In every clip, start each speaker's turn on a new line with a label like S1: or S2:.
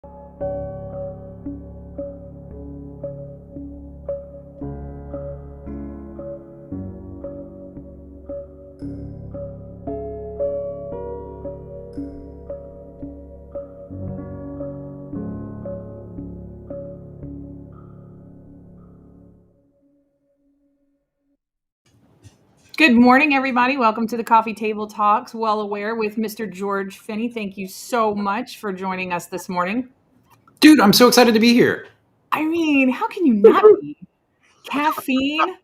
S1: Good morning, everybody. Welcome to the Coffee Table Talks, Well Aware with Mr. George Finney. Thank you so much for joining us this morning.
S2: Dude, I'm so excited to be here.
S1: I mean, how can you not be? Caffeine,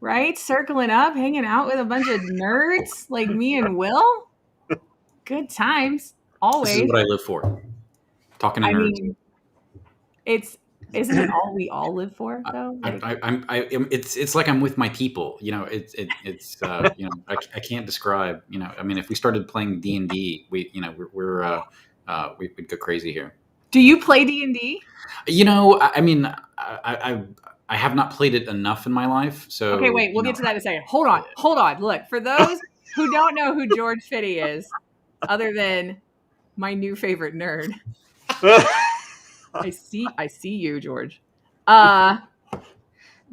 S1: right? Circling up, hanging out with a bunch of nerds like me and Will. Good times, always.
S2: This is what I live for. Talking to nerds.
S1: Mean, isn't it all we all live for though?
S2: It's like I'm with my people. You know, it's you know, I can't describe. You know, I mean, if we started playing D&D, we'd go crazy here.
S1: Do you play D&D?
S2: You know, I mean, I have not played it enough in my life. So
S1: okay, wait, we'll get to that in a second. Hold on. Look, for those who don't know who George Finney is, other than my new favorite nerd. I see you, George.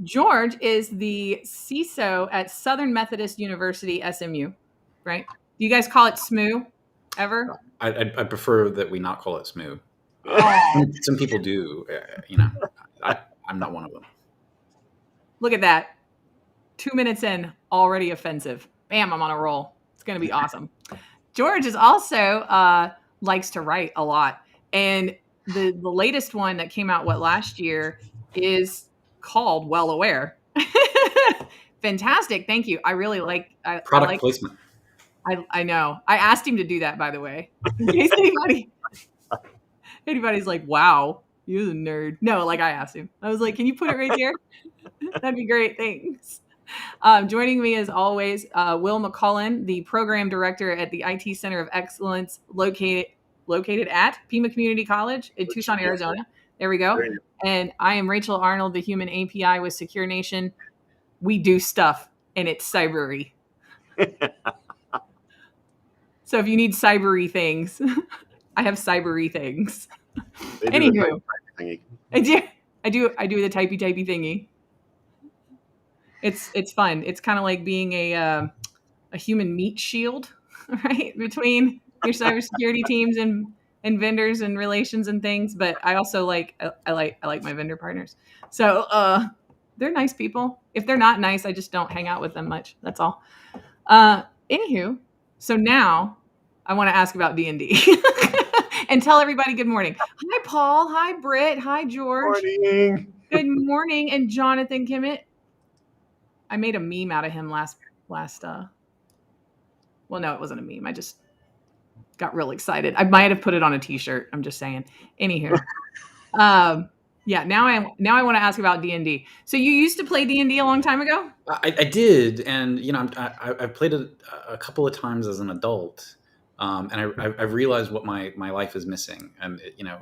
S1: George is the CISO at Southern Methodist University, SMU, right? Do you guys call it SMU ever?
S2: I prefer that we not call it SMU. Some people do. You know, I'm not one of them.
S1: Look at that. 2 minutes in, already offensive. Bam, I'm on a roll. It's going to be awesome. George is also likes to write a lot. And the latest one that came out last year is called Well Aware. Fantastic. Thank you. I really like
S2: product placement.
S1: I know. I asked him to do that, by the way. In case anybody's like, wow, you're a nerd. No, like I asked him. I was like, can you put it right here? That'd be great. Thanks. Joining me as always, Will McCullen, the program director at the IT Center of Excellence located at PIMA Community College in Tucson, Arizona. There we go. And I am Rachel Arnold, the human API with SecureNation. We do stuff, and it's cybery. So if you need cybery things, I have cybery things. Anywho, I do the typey thingy. It's fun. It's kind of like being a human meat shield, right, between your cybersecurity teams and vendors and relations and things. But I also like my vendor partners. So they're nice people. If they're not nice, I just don't hang out with them much. That's all. Anywho, so now I want to ask about D&D and tell everybody good morning. Hi, Paul. Hi, Britt. Hi, George.
S3: Morning.
S1: Good morning. And Jonathan Kimmett. I made a meme out of him last. Well, no, it wasn't a meme. I just got real excited. I might have put it on a T-shirt. I'm just saying. Anywho, yeah. Now I want to ask about D&D. So you used to play D&D a long time ago?
S2: I did, and you know, I've played it a couple of times as an adult, and I've realized what my life is missing. And you know,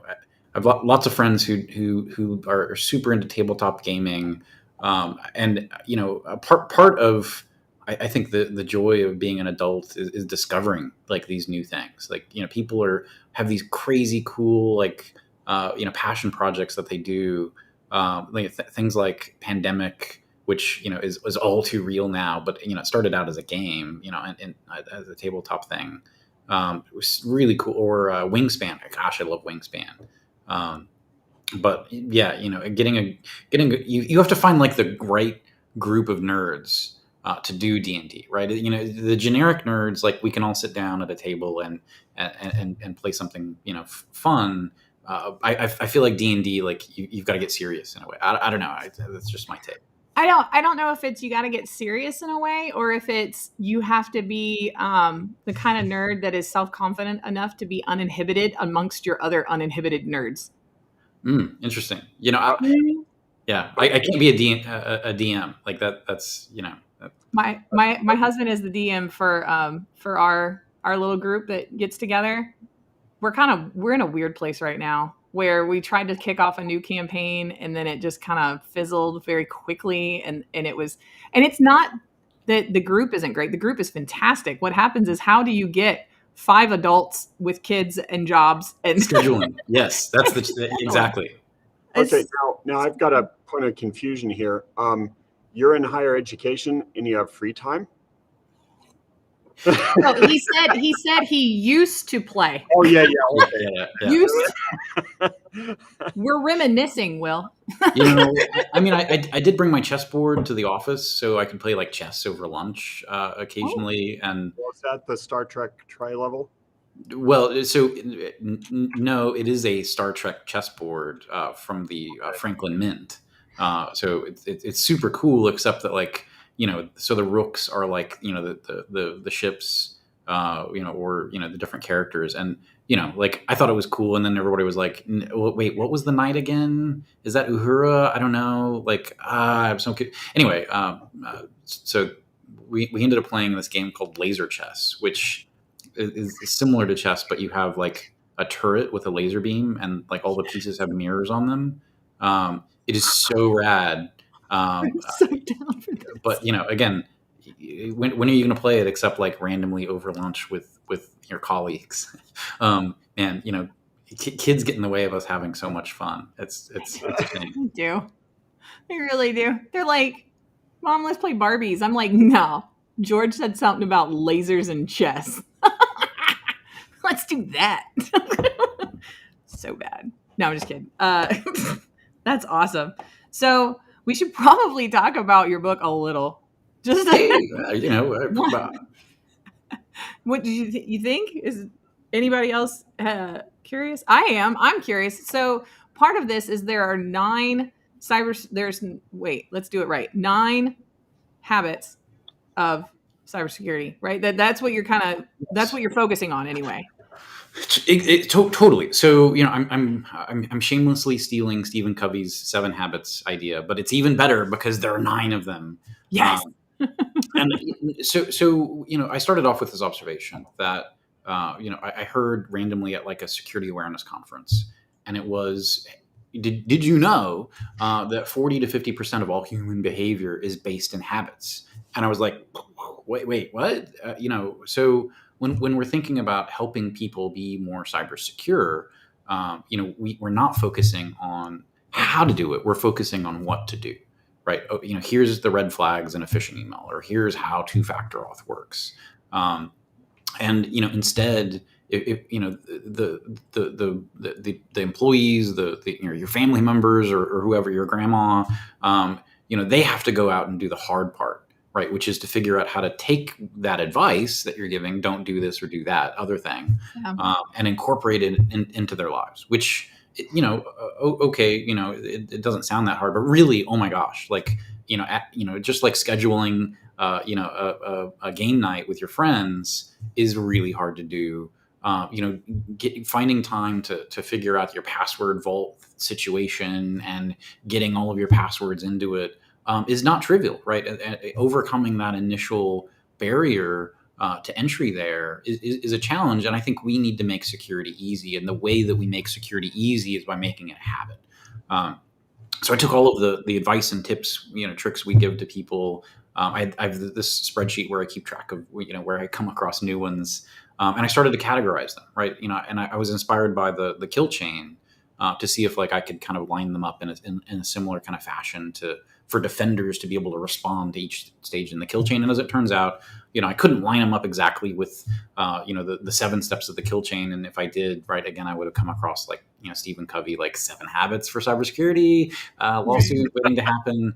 S2: I've lots of friends who are super into tabletop gaming, and you know, part of I think the joy of being an adult is discovering like these new things. Like, you know, people have these crazy cool, like, you know, passion projects that they do. Like things like Pandemic, which, you know, is all too real now, but, you know, it started out as a game, you know, and as a tabletop thing. It was really cool. Or Wingspan. Gosh, I love Wingspan. But yeah, you know, you have to find like the right group of nerds to do D&D, right? You know, the generic nerds, like we can all sit down at a table and play something, you know, fun. I feel like D&D, like you've got to get serious in a way. I don't know. That's just my take.
S1: I don't know if it's you got to get serious in a way, or if it's you have to be the kind of nerd that is self-confident enough to be uninhibited amongst your other uninhibited nerds.
S2: Interesting. You know, I can't be a DM like that. That's, you know.
S1: My husband is the DM for our little group that gets together. We're in a weird place right now where we tried to kick off a new campaign and then it just kind of fizzled very quickly, and it's not that the group isn't great. The group is fantastic. What happens is, how do you get 5 adults with kids and jobs and
S2: Scheduling. Yes, that's exactly.
S3: Okay, now I've got a point of confusion here. You're in higher education and you have free time?
S1: No, he said he used to play.
S3: Oh yeah. Okay.
S2: Yeah.
S1: We're reminiscing, Will.
S2: I mean, I did bring my chessboard to the office so I could play like chess over lunch occasionally. And
S3: Was that the Star Trek tri-level?
S2: well, so no, it is a Star Trek chessboard from the Franklin Mint. So it's super cool, except that like, so the rooks are like, the ships, or, the different characters. And, like I thought it was cool. And then everybody was like, wait, what was the knight again? Is that Uhura? I don't know. Like, I'm so anyway. So we ended up playing this game called Laser Chess, which is similar to chess, but you have like a turret with a laser beam and like all the pieces have mirrors on them. It is so rad.
S1: I'm so down for this.
S2: But again, when are you going to play it except like randomly over lunch with your colleagues? And kids get in the way of us having so much fun. It's a shame.
S1: They really do. They're like, Mom, let's play Barbies. I'm like, no. George said something about lasers and chess. Let's do that. So bad. No, I'm just kidding. That's awesome. So we should probably talk about your book a little. Just what did you think? Is anybody else curious? I'm curious. So part of this is there are 9 let's do it right. 9 habits of cybersecurity, right? That's what you're focusing on anyway.
S2: Totally. So I'm shamelessly stealing Stephen Covey's 7 Habits idea, but it's even better because there are 9 of them.
S1: Yes.
S2: And so I started off with this observation that I heard randomly at like a security awareness conference, and it was, did you know that 40 to 50% of all human behavior is based in habits? And I was like, wait, what? So when we're thinking about helping people be more cyber secure, we're not focusing on how to do it. We're focusing on what to do, right? Here's the red flags in a phishing email, or here's how 2-factor auth works. And instead, if the employees, your family members, or whoever, your grandma, they have to go out and do the hard part. Right, which is to figure out how to take that advice that you're giving, don't do this or do that other thing, and incorporate it into their lives. Which, okay, it doesn't sound that hard, but really, oh my gosh, like just like scheduling, a game night with your friends is really hard to do. Finding time to figure out your password vault situation and getting all of your passwords into it. Is not trivial, right? Overcoming that initial barrier to entry there is a challenge, and I think we need to make security easy. And the way that we make security easy is by making it a habit. So I took all of the advice and tips, tricks we give to people. I have this spreadsheet where I keep track of where I come across new ones, and I started to categorize them, right? And I was inspired by the kill chain to see if like I could kind of line them up in a similar kind of fashion for defenders to be able to respond to each stage in the kill chain. And as it turns out, I couldn't line them up exactly with, the 7 steps of the kill chain. And if I did, right, again, I would have come across like, Stephen Covey, like 7 habits for cybersecurity, lawsuit waiting to happen.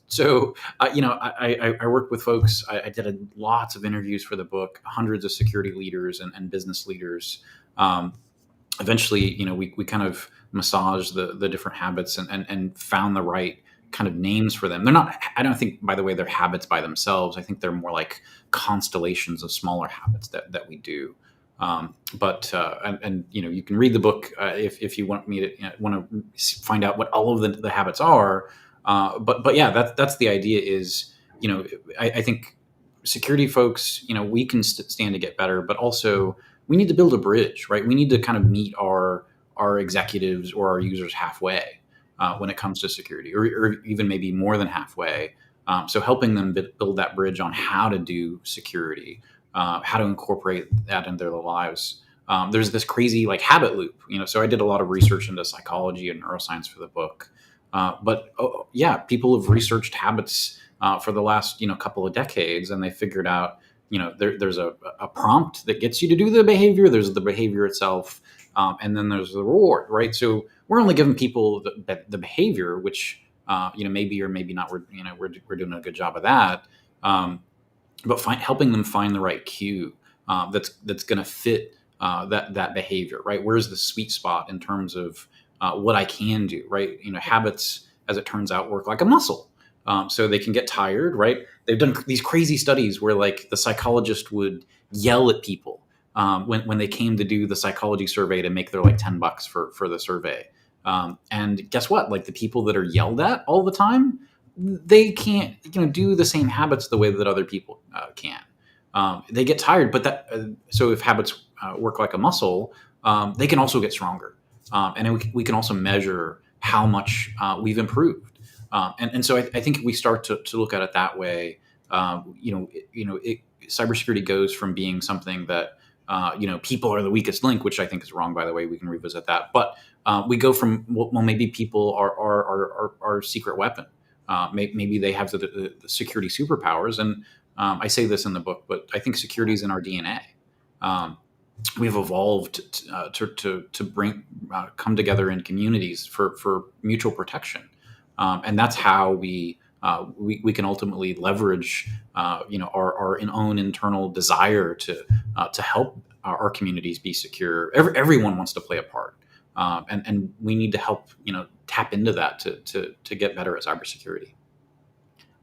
S2: So I worked with folks. I did lots of interviews for the book, hundreds of security leaders and business leaders. Eventually, we kind of massaged the different habits and found the right kind of names for them. They're not, I don't think, by the way, they're habits by themselves. I think they're more like constellations of smaller habits that we do. But you can read the book if you want me to want to find out what all of the habits are. But yeah, that's the idea is, I think security folks, we can stand to get better, but also we need to build a bridge, right? We need to kind of meet our executives or our users halfway when it comes to security, or even maybe more than halfway. So helping them build that bridge on how to do security how to incorporate that into their lives. There's this crazy like habit loop, so I did a lot of research into psychology and neuroscience for the book. But yeah, people have researched habits for the last couple of decades, and they figured out there's a prompt that gets you to do the behavior. There's the behavior itself, and then there's the reward, right? So we're only giving people the behavior, which maybe or maybe not. We're doing a good job of that, but helping them find the right cue that's going to fit that behavior, right? Where's the sweet spot in terms of what I can do, right? Habits, as it turns out, work like a muscle. So they can get tired, right? They've done these crazy studies where like the psychologist would yell at people when they came to do the psychology survey to make their like $10 for the survey. And guess what? Like the people that are yelled at all the time, they can't do the same habits the way that other people can. They get tired, but so if habits work like a muscle, they can also get stronger. And we can also measure how much we've improved. And so I think if we start to look at it that way, cybersecurity goes from being something that people are the weakest link, which I think is wrong, by the way. We can revisit that, but we go from maybe people are our secret weapon. Maybe they have the security superpowers, and I say this in the book, but I think security is in our DNA. We've evolved to bring come together in communities for mutual protection, and that's how we can ultimately leverage our own internal desire to help our communities be secure. Everyone wants to play a part, and we need to help tap into that to get better at cybersecurity.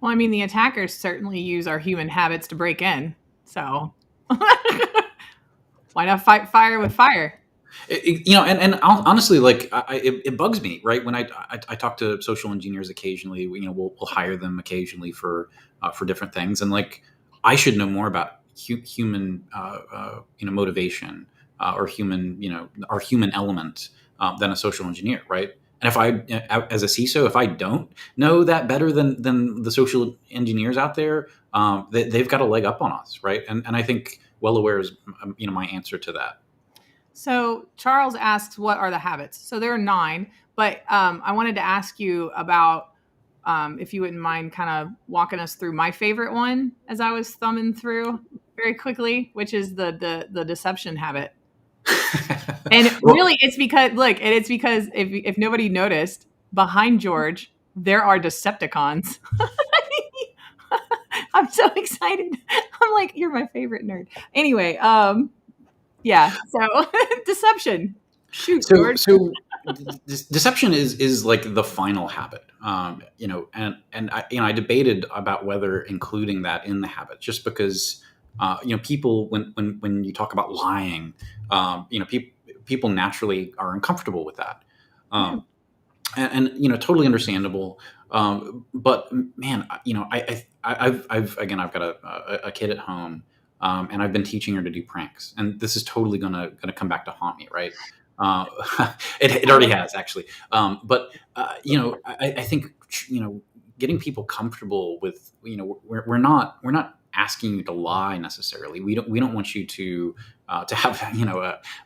S1: Well, I mean, the attackers certainly use our human habits to break in, so why not fight fire with fire?
S2: And honestly, like it bugs me, right? When I talk to social engineers occasionally, we'll hire them occasionally for different things, and like I should know more about human motivation or our human element than a social engineer, right? And if I, as a CISO, if I don't know that better than the social engineers out there, they've got a leg up on us, right? And I think well aware is my answer to that.
S1: So Charles asks, what are the habits? So there are 9, but I wanted to ask you about if you wouldn't mind kind of walking us through my favorite one as I was thumbing through very quickly, which is the deception habit. And really, it's because if nobody noticed, behind George, there are Decepticons. I'm so excited. I'm like, you're my favorite nerd. Anyway, yeah. So deception. Shoot, George.
S2: So deception is like the final habit. And I debated about whether including that in the habit, just because people when you talk about lying, people naturally are uncomfortable with that, and totally understandable. But man, I've got a kid at home, and I've been teaching her to do pranks, and this is totally gonna come back to haunt me, right? It already has actually, but I think getting people comfortable with we're not asking you to lie necessarily. We don't want you to have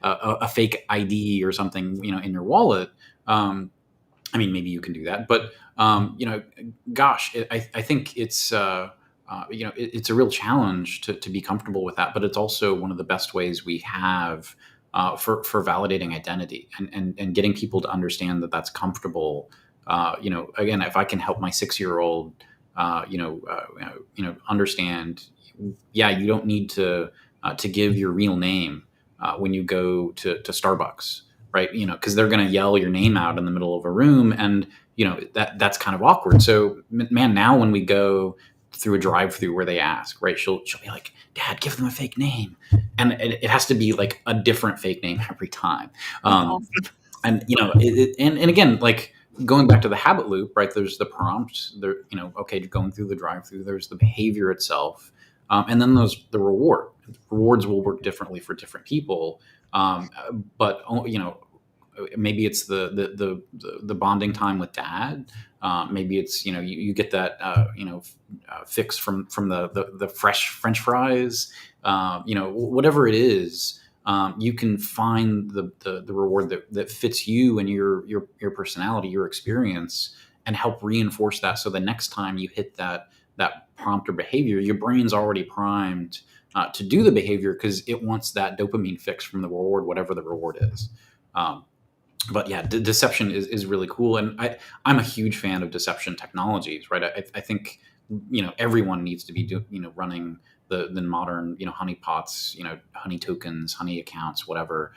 S2: a fake ID or something in your wallet. I mean, maybe you can do that, but gosh, I think it's it's a real challenge to be comfortable with that. But it's also one of the best ways we have for validating identity and getting people to understand that that's comfortable. Again, if I can help my 6-year-old, understand, yeah, you don't need to give your real name when you go to Starbucks, right? Because they're going to yell your name out in the middle of a room, and that's kind of awkward. So, man, now when we go through a drive-through where they ask, right, she'll be like, "Dad, give them a fake name," and it has to be like a different fake name every time.
S1: Awesome.
S2: And and again, like going back to the habit loop, right? There's the prompt, there, okay, going through the drive-through. There's the behavior itself, and then there's the reward. Rewards will work differently for different people, but maybe it's the bonding time with dad. Maybe it's, you get that, fix from the fresh French fries, whatever it is. You can find the reward that fits you and your personality, your experience, and help reinforce that. So the next time you hit that prompt or behavior, your brain's already primed to do the behavior because it wants that dopamine fix from the reward, whatever the reward is. But yeah, deception is really cool, and I'm a huge fan of deception technologies. Right, I think everyone needs to be running the modern honeypots, honey tokens, honey accounts, whatever,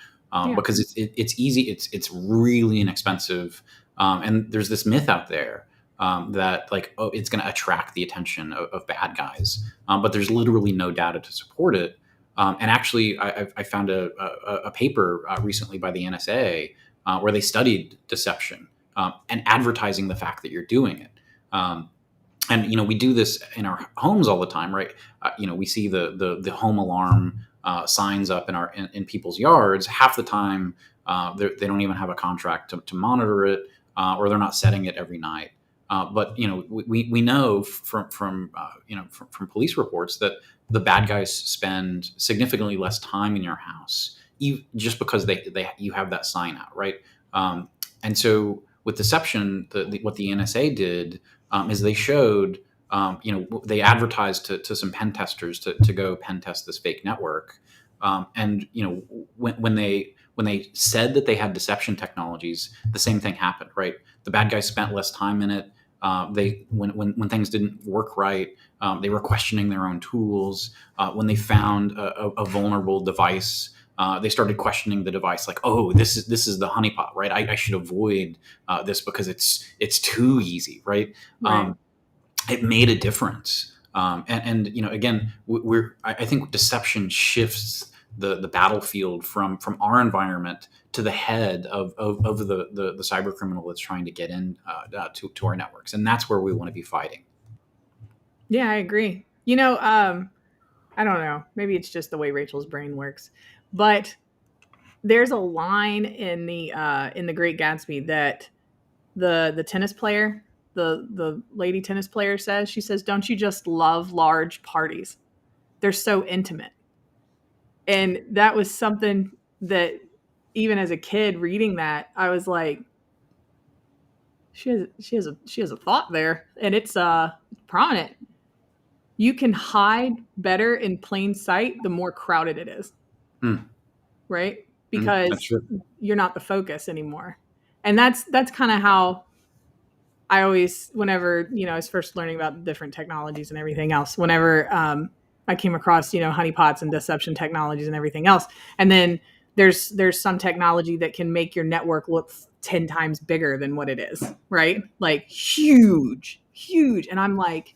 S2: because it's easy, it's really inexpensive, and there's this myth out there that it's going to attract the attention of bad guys, but there's literally no data to support it. And actually, I found a paper recently by the NSA where they studied deception and advertising the fact that you're doing it. And we do this in our homes all the time, right? We see the home alarm signs up in people's yards. Half the time, they don't even have a contract to monitor it, or they're not setting it every night. But we know from police reports that the bad guys spend significantly less time in your house, just because you have that sign out, right? And so with deception, what the NSA did is they showed, they advertised to some pen testers to go pen test this fake network, and when they said that they had deception technologies, the same thing happened, right? The bad guys spent less time in it. When things didn't work right, they were questioning their own tools. When they found a vulnerable device, they started questioning the device, like, oh, this is the honeypot, right? I should avoid this because it's too easy, right?
S1: Right.
S2: It made a difference. And again, I think deception shifts the battlefield from our environment to the head of the cyber criminal that's trying to get in to our networks, and that's where we want to be fighting.
S1: Yeah, I agree. I don't know. Maybe it's just the way Rachel's brain works, but there's a line in the Great Gatsby that the tennis player, the lady tennis player says. She says, "Don't you just love large parties? They're so intimate." And that was something that, even as a kid reading that, I was like, she has a thought there, and it's prominent. You can hide better in plain sight the more crowded it is. Right? Because you're not the focus anymore. And that's kind of how I always, whenever, I was first learning about different technologies and everything else, whenever I came across, honeypots and deception technologies and everything else. And then there's some technology that can make your network look 10 times bigger than what it is, right? Like huge. And I'm like,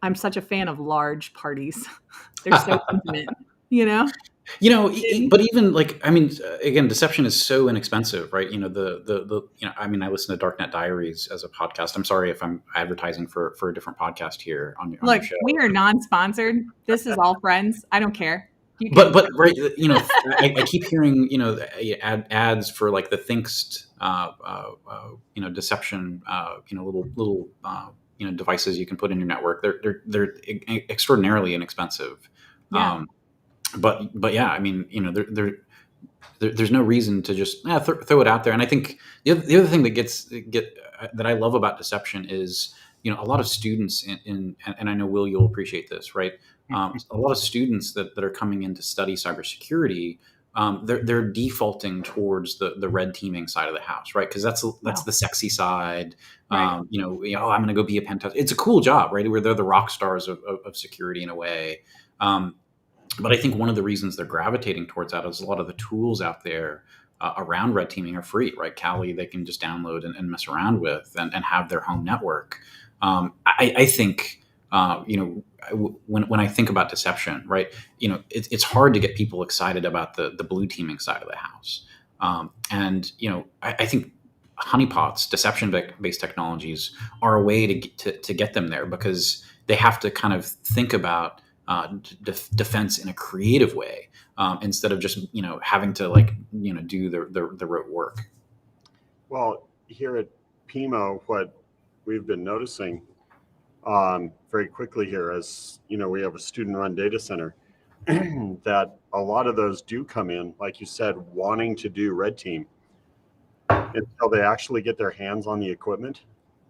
S1: I'm such a fan of large parties. They're so intimate,
S2: But even again, deception is so inexpensive, right? I listen to Darknet Diaries as a podcast. I'm sorry if I'm advertising for a different podcast here on your show.
S1: We are non-sponsored. This is all friends. I don't care.
S2: But right, I keep hearing ads for like the Thinkst deception little devices you can put in your network. They're extraordinarily inexpensive.
S1: Yeah.
S2: But yeah, there's no reason to just throw it out there. And I think the other thing that I love about deception is a lot of students and I know, Will, you'll appreciate this, right? A lot of students that are coming in to study cybersecurity, they're defaulting towards the red teaming side of the house, right? Because that's the sexy side.
S1: Right.
S2: I'm going to go be a pen tester. It's a cool job, right? Where they're the rock stars of security in a way. But I think one of the reasons they're gravitating towards that is a lot of the tools out there around red teaming are free, right? Kali, they can just download and mess around with and have their home network. I think, when I think about deception, right, it's hard to get people excited about the blue teaming side of the house. I think honeypots, deception-based technologies, are a way to get them there, because they have to kind of think about defense in a creative way, instead of just having to do the rote work.
S3: Well, here at PIMA, what we've been noticing very quickly here, as we have a student-run data center, that a lot of those do come in, like you said, wanting to do red team until they actually get their hands on the equipment,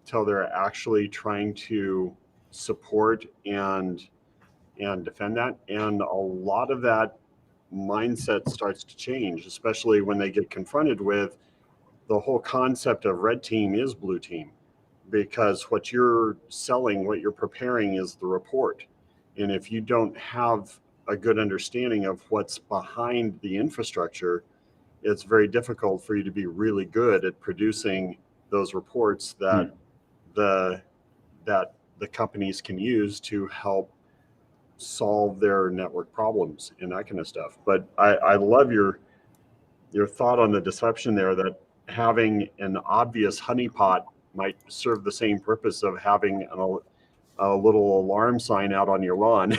S3: until they're actually trying to support and defend that. And a lot of that mindset starts to change, especially when they get confronted with the whole concept of red team is blue team, because what you're selling, what you're preparing is the report. And if you don't have a good understanding of what's behind the infrastructure, it's very difficult for you to be really good at producing those reports that the companies can use to help solve their network problems and that kind of stuff. But I love your thought on the deception there, that having an obvious honeypot might serve the same purpose of having a little alarm sign out on your lawn.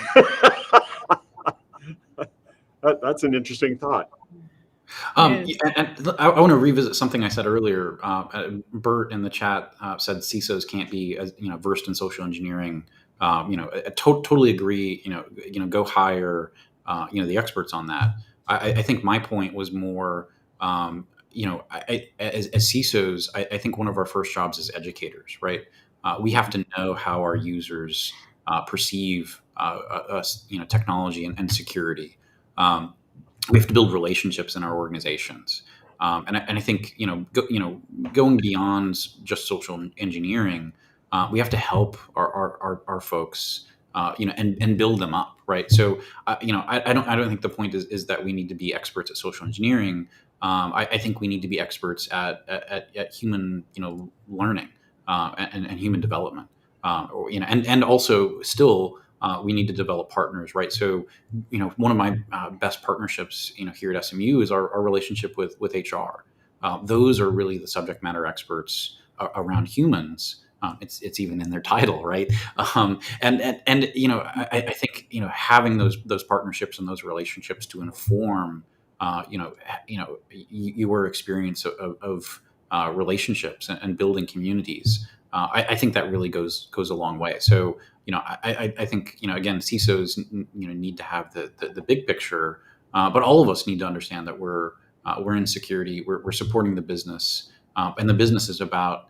S3: That's an interesting thought.
S2: And I want to revisit something I said earlier. Bert in the chat said CISOs can't be versed in social engineering. I totally agree. Go hire the experts on that. I think my point was more, as CISOs, I think one of our first jobs is educators, right? We have to know how our users perceive us, technology and security. We have to build relationships in our organizations, and I think going beyond just social engineering, we have to help our folks, and build them up, right? So, I don't think the point is that we need to be experts at social engineering. I think we need to be experts at human, learning, and human development, and also still. We need to develop partners, right? So, one of my best partnerships, here at SMU is our relationship with HR. Those are really the subject matter experts around humans. It's even in their title, right? I think having those partnerships and those relationships to inform your experience of relationships and building communities. I think that really goes a long way. So, I think, again, CISOs, need to have the big picture, but all of us need to understand that we're in security, we're supporting the business, and the business is about,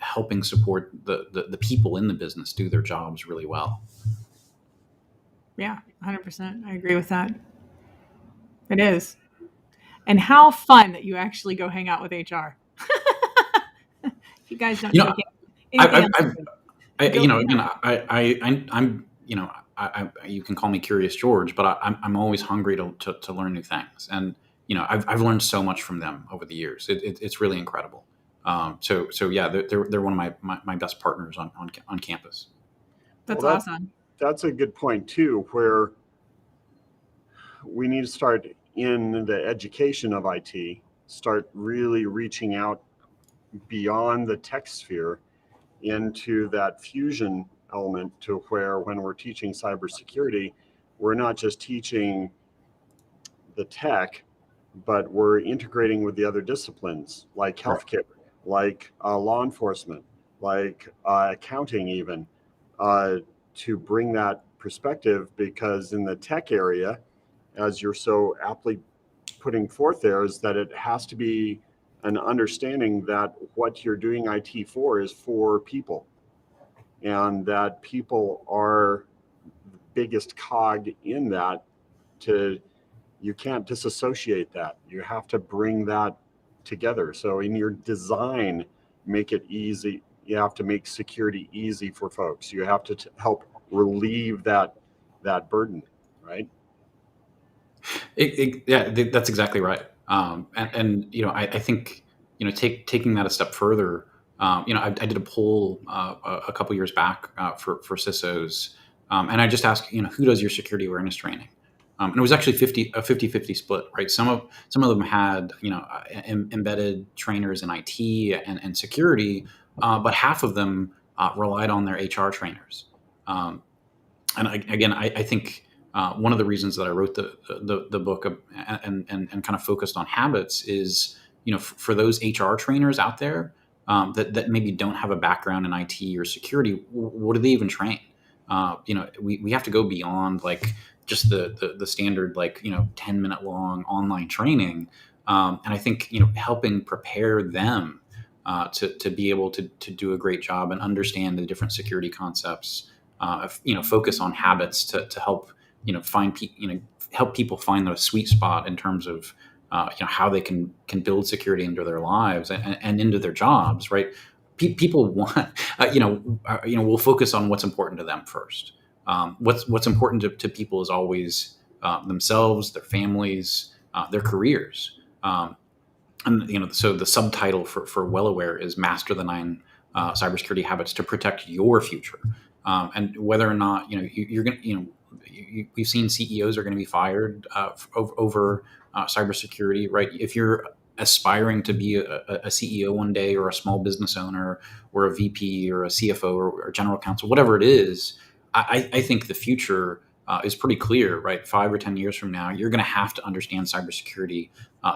S2: helping support the people in the business do their jobs really well.
S1: Yeah, 100%. I agree with that. It is. And how fun that you actually go hang out with HR. You guys don't take
S2: you can call me Curious George, but I'm always hungry to learn new things, and I've learned so much from them over the years. It's really incredible. So yeah, they're one of my best partners on campus.
S1: That's awesome.
S3: That's a good point too, where we need to start in the education of IT, start really reaching out beyond the tech sphere into that fusion element, to where when we're teaching cybersecurity, we're not just teaching the tech, but we're integrating with the other disciplines like healthcare, like law enforcement, like accounting even, to bring that perspective. Because in the tech area, as you're so aptly putting forth there, is that it has to be an understanding that what you're doing IT for is for people, and that people are the biggest cog in that. You can't disassociate that. You have to bring that together. So in your design, make it easy. You have to make security easy for folks. You have to help relieve that burden, right?
S2: Yeah, that's exactly right. I think taking that a step further. I did a poll a couple years back for CISOs, and I just asked, who does your security awareness training? And it was actually a 50-50 split, right? Some of them had embedded trainers in IT and security, but half of them relied on their HR trainers. again, I think one of the reasons that I wrote the book and kind of focused on habits is, for those HR trainers out there that maybe don't have a background in IT or security, what do they even train? We have to go beyond like just the standard, like 10-minute long online training, and I think helping prepare them to be able to do a great job and understand the different security concepts, focus on habits to help find help people find the sweet spot in terms of how they can build security into their lives and into their jobs, right? People want we'll focus on what's important to them first. What's important to people is always themselves, their families, their careers. And so the subtitle for Well Aware is Master the 9 Cybersecurity Habits to Protect Your Future. And whether or not you're going to, we've seen CEOs are going to be fired over cybersecurity, right? If you're aspiring to be a CEO one day, or a small business owner, or a VP, or a CFO, or general counsel, whatever it is, I think the future is pretty clear, right? 5 or 10 years from now, you're going to have to understand cybersecurity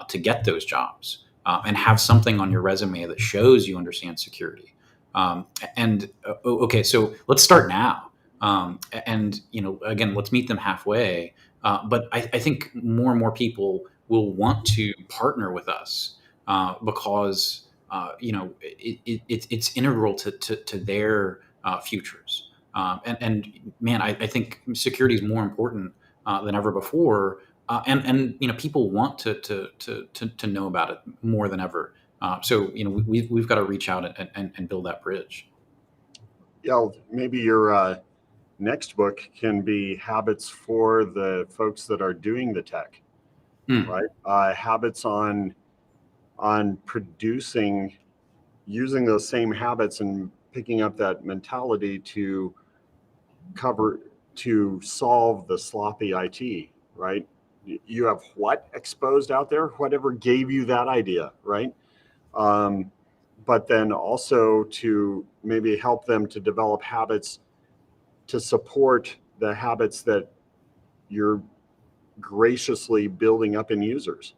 S2: to get those jobs, and have something on your resume that shows you understand security. Okay, so let's start now. And again, let's meet them halfway. But I think more and more people will want to partner with us because it's integral to their futures. And man, I think security is more important than ever before. And people want to know about it more than ever. So we've got to reach out and build that bridge.
S3: Yeah, maybe your next book can be habits for the folks that are doing the tech, right? Habits on producing, using those same habits and picking up that mentality to solve the sloppy IT, right? You have what exposed out there, whatever gave you that idea, right? But then also to maybe help them to develop habits to support the habits that you're graciously building up in users,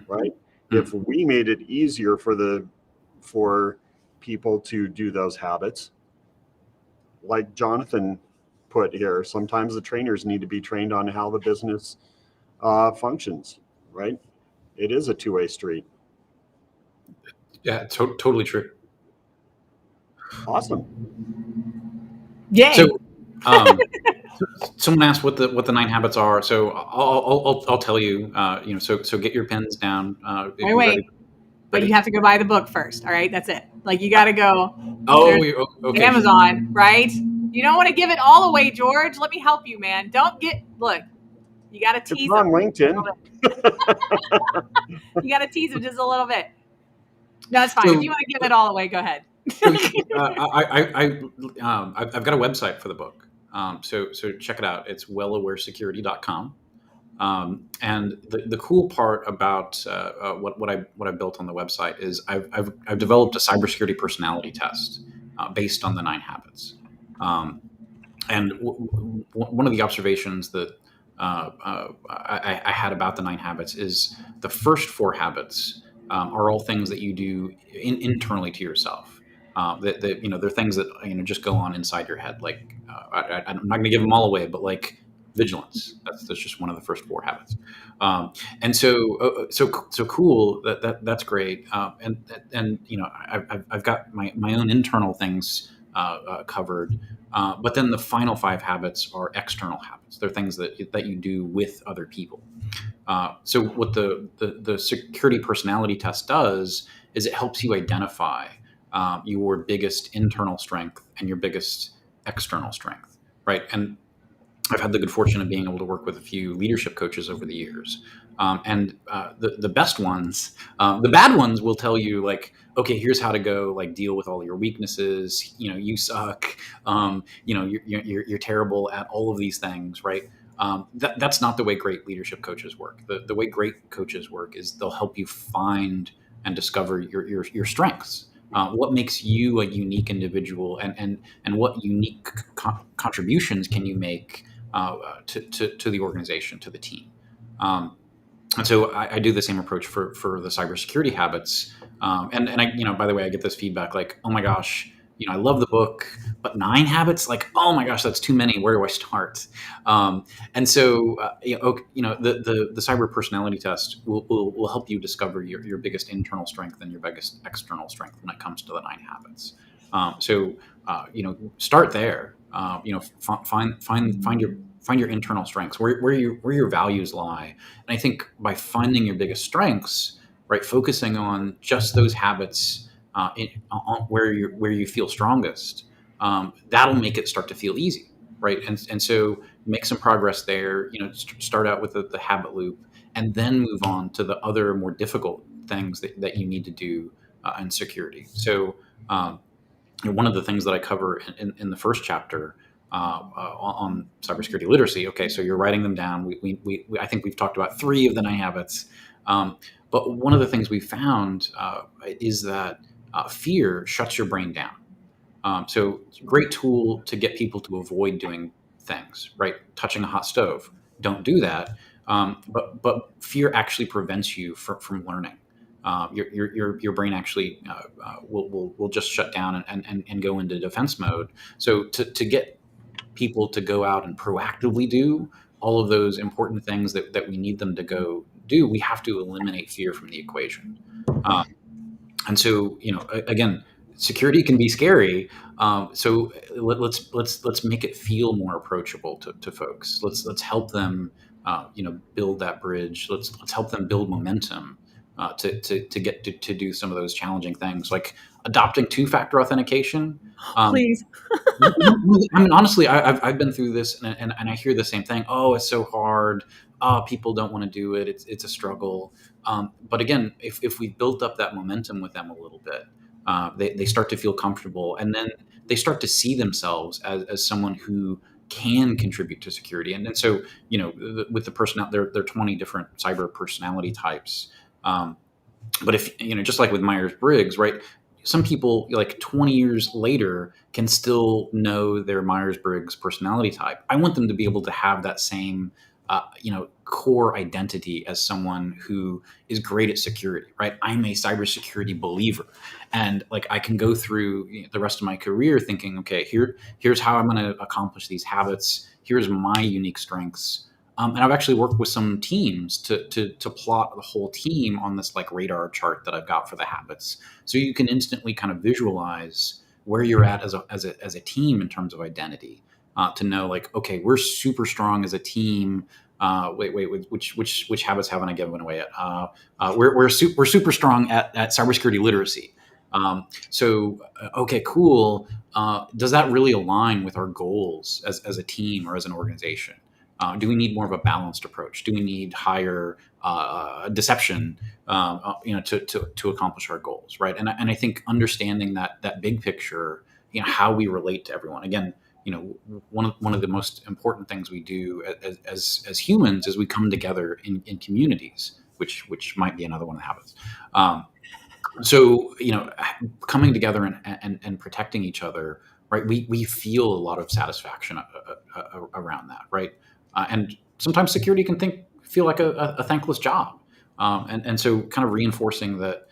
S3: right? If we made it easier for people to do those habits, like Jonathan put here, sometimes the trainers need to be trained on how the business functions, right? It is a two-way street.
S2: Yeah, totally true.
S3: Awesome.
S1: Yay.
S2: So, someone asked what the 9 habits are. So I'll tell you. So get your pens down.
S1: Wait. But you have to go buy the book first. All right, that's it. Like, you got to go.
S2: Okay.
S1: Amazon, right? You don't want to give it all away, George. Let me help you, man. Look. You got to tease
S3: them. On LinkedIn.
S1: You got to tease them just a little bit. No, it's fine. If you want to give it all away, go ahead.
S2: I've got a website for the book. So check it out. It's wellawaresecurity.com. And the cool part about what I built on the website is I've developed a cybersecurity personality test based on the 9 habits. And one of the observations that I had about the 9 habits is the first 4 habits are all things that you do internally to yourself. They're things that just go on inside your head. Like I'm not going to give them all away, but like vigilance. That's just one of the first 4 habits. And so cool. That's great. And I've got my own internal things covered. But then the final 5 habits are external habits. They're things that you do with other people. So what the security personality test does is it helps you identify your biggest internal strength and your biggest external strength, right? And I've had the good fortune of being able to work with a few leadership coaches over the years. And the best ones, the bad ones will tell you like, okay, here's how to go, like deal with all your weaknesses. You suck. You're terrible at all of these things, right? That's not the way great leadership coaches work. The way great coaches work is they'll help you find and discover your strengths. What makes you a unique individual, and what unique contributions can you make to the organization, to the team? And so I do the same approach for the cybersecurity habits. And I, by the way, I get this feedback like, oh my gosh, I love the book, but 9 habits, like, oh my gosh, that's too many. Where do I start? And so, the cyber personality test will help you discover your biggest internal strength and your biggest external strength when it comes to the 9 habits. Start there. Find your internal strengths, where your values lie. And I think by finding your biggest strengths, right, focusing on just those habits where you feel strongest, that'll make it start to feel easy, right? And so make some progress there. Start out with the habit loop, and then move on to the other more difficult things that you need to do in security. So one of the things that I cover in the first chapter on cybersecurity literacy. Okay, so you're writing them down. I think we've talked about 3 of the 9 habits. But one of the things we found is that fear shuts your brain down. So it's a great tool to get people to avoid doing things, right? Touching a hot stove. Don't do that. But fear actually prevents you from learning. Your brain actually will just shut down and go into defense mode. So to get people to go out and proactively do all of those important things that we need them to go do, we have to eliminate fear from the equation. And so, again, security can be scary. So let's make it feel more approachable to folks. Let's help them, build that bridge. Let's help them build momentum to get to do some of those challenging things, like adopting 2-factor authentication.
S1: Please.
S2: I mean, honestly, I've been through this, and I hear the same thing. Oh, it's so hard. Oh, people don't want to do it. It's a struggle. But again, if we built up that momentum with them a little bit, they start to feel comfortable, and then they start to see themselves as someone who can contribute to security. And so, with the person out there, there are 20 different cyber personality types. But if, just like with Myers-Briggs, right? Some people, like 20 years later, can still know their Myers-Briggs personality type. I want them to be able to have that same, core identity as someone who is great at security, right? I'm a cybersecurity believer. And like, I can go through the rest of my career thinking, okay, here's how I'm going to accomplish these habits. Here's my unique strengths. And I've actually worked with some teams to plot the whole team on this like radar chart that I've got for the habits. So you can instantly kind of visualize where you're at as a team in terms of identity, to know like, okay, we're super strong as a team. Which habits haven't I given away yet? We're super strong at cybersecurity literacy. Okay, cool. Does that really align with our goals as a team or as an organization? Do we need more of a balanced approach? Do we need higher deception, to accomplish our goals, right? And I think understanding that big picture, how we relate to everyone. Again, one of the most important things we do as humans is we come together in communities, which might be another one of the habits. So coming together and protecting each other, right? We feel a lot of satisfaction around that, right? And sometimes security can feel like a thankless job, and so kind of reinforcing that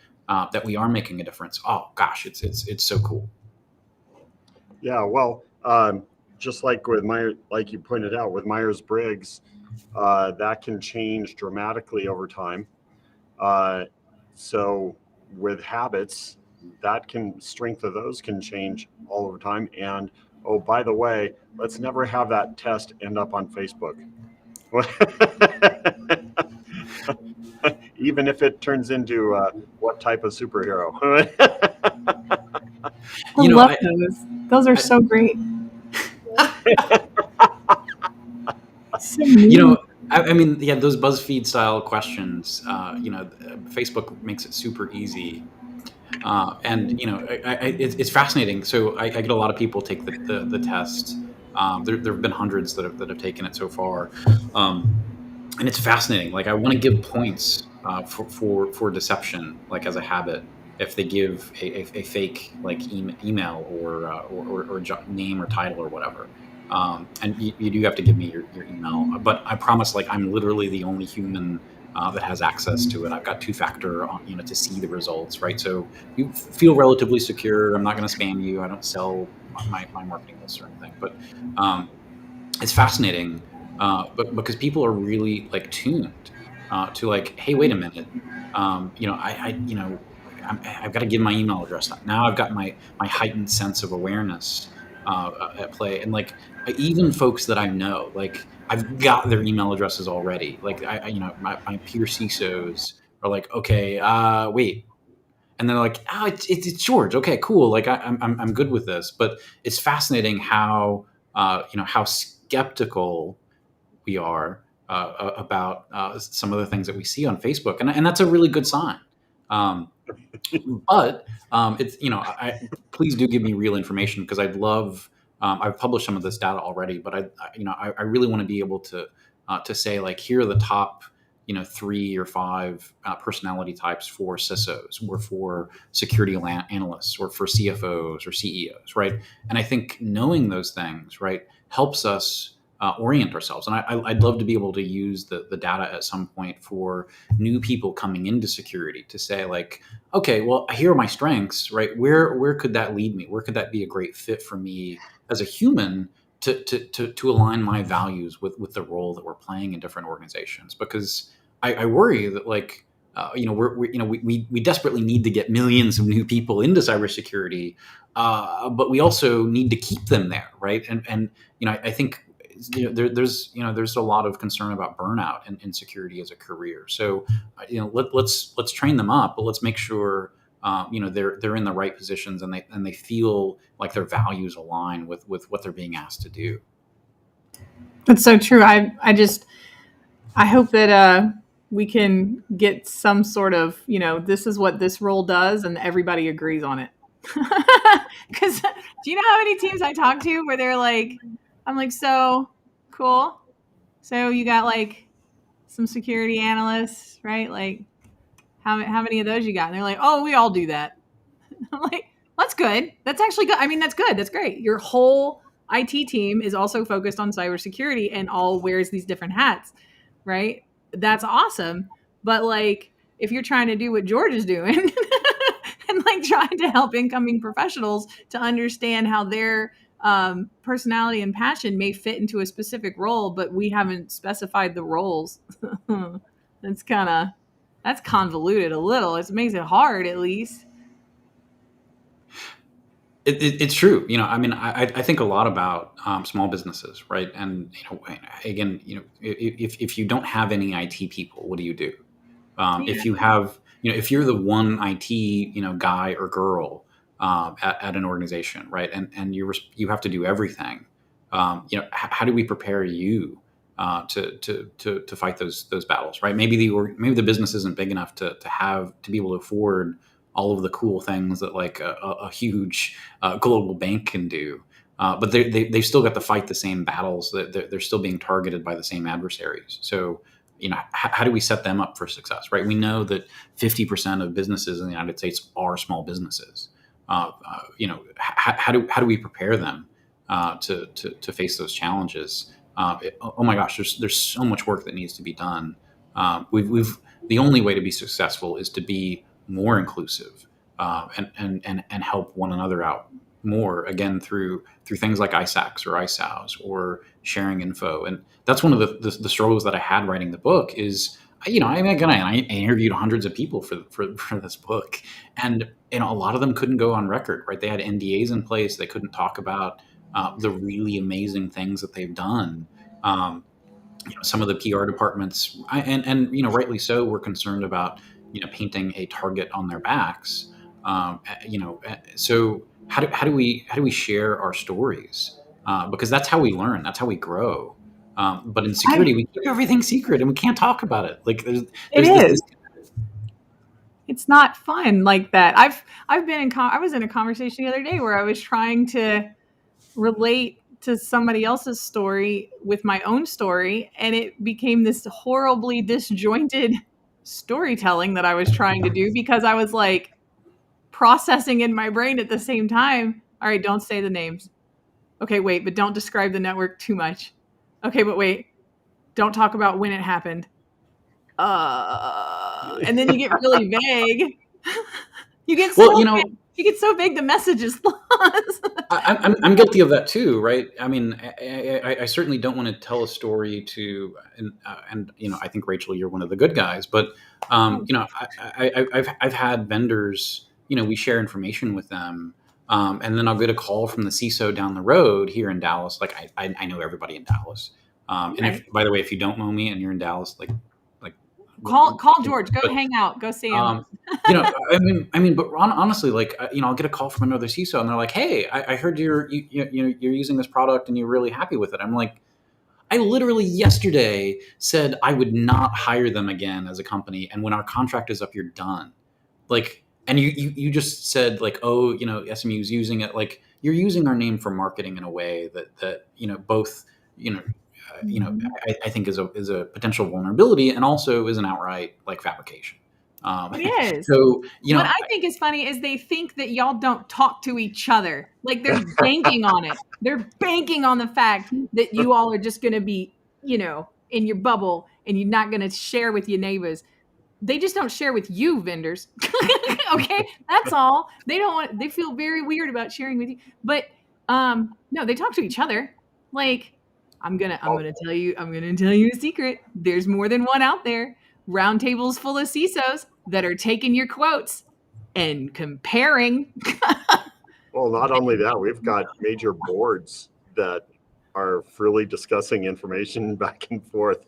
S2: we are making a difference. Oh gosh, it's so cool.
S3: Yeah, well, just like like you pointed out with Myers-Briggs, that can change dramatically over time. So with habits, strength of those can change all over time. And oh, by the way, let's never have that test end up on Facebook. Even if it turns into what type of superhero.
S1: I love those. Those are so great. So
S2: I mean, yeah, those BuzzFeed style questions, Facebook makes it super easy. And it's fascinating. So I get a lot of people take the test. There have been hundreds that have taken it so far, and it's fascinating. Like, I want to give points for deception, like as a habit, if they give a fake like email or name or title or whatever. And you do have to give me your email, but I promise, like, I'm literally the only human that has access to it. I've got two-factor on, to see the results, right? So you feel relatively secure. I'm not going to spam you. I don't sell my marketing list or anything, but it's fascinating, but because people are really like tuned to like, hey, wait a minute, I've got to give my email address. Now I've got my heightened sense of awareness at play, and like even folks that I know, like I've got their email addresses already. Like my peer CISOs are like, okay, wait. And they're like, oh, it's George. Okay, cool. Like I'm good with this. But it's fascinating how how skeptical we are about some of the things that we see on Facebook, and that's a really good sign. But it's please do give me real information, because I'd love. I've published some of this data already, but I really want to be able to say, like, here are the top 3 or 5 personality types for CISOs or for security analysts or for CFOs or CEOs, right? And I think knowing those things, right, helps us orient ourselves. And I'd love to be able to use the data at some point for new people coming into security to say, like, okay, well, here are my strengths, right? Where could that lead me? Where could that be a great fit for me as a human to align my values with the role that we're playing in different organizations? Because I worry that, like, we desperately need to get millions of new people into cybersecurity, but we also need to keep them there, right? And I think there's a lot of concern about burnout in security as a career. So let's train them up, but let's make sure they're in the right positions, and they feel like their values align with what they're being asked to do.
S1: That's so true. I hope that we can get some sort of, this is what this role does, and everybody agrees on it. Because do you know how many teams I talk to where they're like, I'm like, so cool. So you got like some security analysts, right? Like, how many of those you got? And they're like, oh, we all do that. I'm like, that's good. That's actually good. I mean, that's good. That's great. Your whole IT team is also focused on cybersecurity and all wears these different hats, right? That's awesome. But like, if you're trying to do what George is doing and like trying to help incoming professionals to understand how their personality and passion may fit into a specific role, but we haven't specified the roles, that's convoluted a little. It makes it hard, at least.
S2: It's true. I mean, I think a lot about small businesses, right? And again, if you don't have any IT people, what do you do? If you have, if you're the one IT guy or girl at an organization, right? And you have to do everything. How do we prepare you to fight those battles, right? Maybe the business isn't big enough to be able to afford all of the cool things that like a huge global bank can do, but they've still got to fight the same battles. That they're still being targeted by the same adversaries. So how do we set them up for success, right? We know that 50% of businesses in the United States are small businesses. How do we prepare them to face those challenges? Oh my gosh, there's so much work that needs to be done. The only way to be successful is to be more inclusive and help one another out more, again through things like ISACs or ISAOs or sharing info. And that's one of the struggles that I had writing the book is, I interviewed hundreds of people for this book, and a lot of them couldn't go on record, right? They had NDAs in place. They couldn't talk about the really amazing things that they've done. Some of the PR departments, and rightly so, were concerned about painting a target on their backs. So how do we share our stories? Because that's how we learn. That's how we grow. But in security, we keep everything secret, and we can't talk about it. Like there's this.
S1: It's not fun like that. I've been I was in a conversation the other day where I was trying to relate to somebody else's story with my own story, and it became this horribly disjointed storytelling that I was trying to do, because I was like, processing in my brain at the same time. All right, don't say the names. Okay, wait, but don't describe the network too much. Okay, but wait, don't talk about when it happened. And then you get really vague. You get so vague. You get so vague the message is lost.
S2: I'm guilty of that too, right? I mean, I certainly don't want to tell a story to, and I think Rachel, you're one of the good guys, but I've had vendors, we share information with them, and then I'll get a call from the CISO down the road here in Dallas. Like I know everybody in Dallas, and if, by the way, if you don't know me and you're in Dallas, like
S1: call George, go hang out, go see him.
S2: But honestly, like, I'll get a call from another CISO and they're like, "Hey, I heard you're using this product and you're really happy with it." I'm like, I literally yesterday said I would not hire them again as a company. And when our contract is up, you're done. Like, and you just said like, oh, SMU is using it. Like, you're using our name for marketing in a way that both, I think is a potential vulnerability and also is an outright like fabrication.
S1: It is.
S2: So,
S1: what I think is funny is they think that y'all don't talk to each other. Like, they're banking on it. They're banking on the fact that you all are just going to be, in your bubble and you're not going to share with your neighbors. They just don't share with you, vendors. Okay, that's all. They feel very weird about sharing with you. But no, they talk to each other. Like, I'm gonna tell you a secret. There's more than one out there. Roundtables full of CISOs that are taking your quotes and comparing.
S3: Well, not only that, we've got major boards that are freely discussing information back and forth.